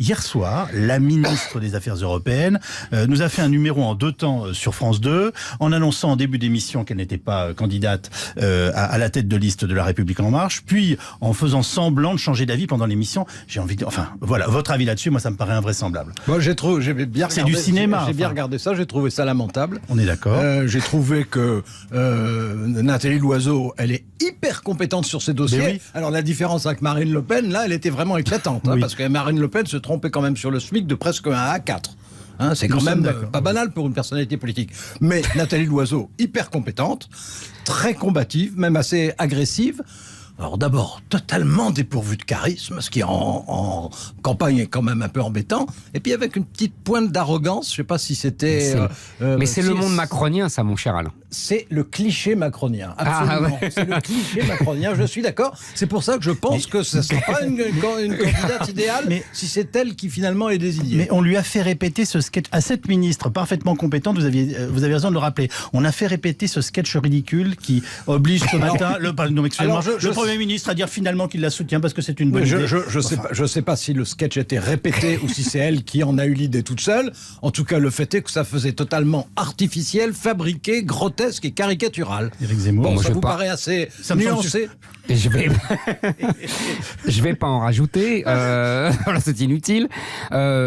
Hier soir, la ministre des Affaires européennes nous a fait un numéro en 2 temps sur France 2, en annonçant en début d'émission qu'elle n'était pas candidate à la tête de liste de La République En Marche, puis en faisant semblant de changer d'avis pendant l'émission. J'ai envie de... Enfin, voilà, votre avis là-dessus, moi ça me paraît invraisemblable. Moi j'ai bien C'est du cinéma. J'ai bien regardé ça, j'ai trouvé ça lamentable. On est d'accord. J'ai trouvé que Nathalie Loiseau, elle est hyper compétente sur ces dossiers. Oui. Alors la différence avec Marine Le Pen, là, elle était vraiment éclatante, Oui. parce que Marine Le Pen se trompait quand même sur le SMIC de presque 1 à 4. Hein, c'est quand même pas banal pour une personnalité politique. Mais Nathalie Loiseau, hyper compétente, très combative, même assez agressive. Alors d'abord, totalement dépourvue de charisme, ce qui en campagne est quand même un peu embêtant. Et puis avec une petite pointe d'arrogance, je ne sais pas si c'était... Mais c'est le monde macronien, ça, mon cher Alain. C'est le cliché macronien, absolument. Ah ouais. C'est le cliché macronien, je suis d'accord. C'est pour ça que je pense que ce ne sera pas une candidate idéale si c'est elle qui finalement est désignée. Mais on lui a fait répéter ce sketch à cette ministre parfaitement compétente, vous avez raison de le rappeler. On a fait répéter ce sketch ridicule qui oblige ce matin le Premier ministre à dire finalement qu'il la soutient parce que c'est une bonne idée. Je sais pas si le sketch était répété ou si c'est elle qui en a eu l'idée toute seule. En tout cas, le fait est que ça faisait totalement artificiel, fabriqué, grotesque et caricatural. Éric Zemmour. Bon, moi, ça je vous pas- paraît assez Ça me semble nuancé? Et je vais pas en rajouter, voilà, c'est inutile,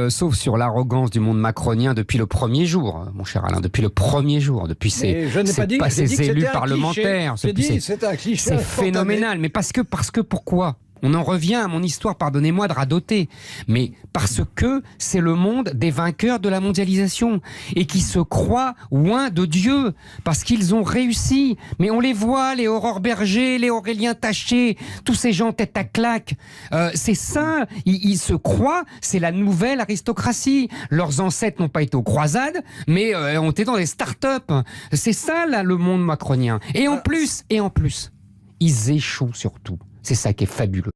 sauf sur l'arrogance du monde macronien depuis le premier jour, mon cher Alain, depuis le premier jour, depuis Mais je n'ai pas dit- j'ai dit ses que élus c'était un parlementaires. cliché. J'ai dit c'était un cliché C'est spontané. phénoménal, mais parce que pourquoi ? On en revient à mon histoire, pardonnez-moi de radoter, mais parce que c'est le monde des vainqueurs de la mondialisation et qui se croient loin de Dieu, parce qu'ils ont réussi. Mais on les voit, les Aurore Berger, les Aurélien Taché, tous ces gens tête à claque. C'est ça, ils se croient, c'est la nouvelle aristocratie. Leurs ancêtres n'ont pas été aux croisades, mais ont été dans des start-up. C'est ça, là, le monde macronien. Et en plus, ils échouent surtout. C'est ça qui est fabuleux.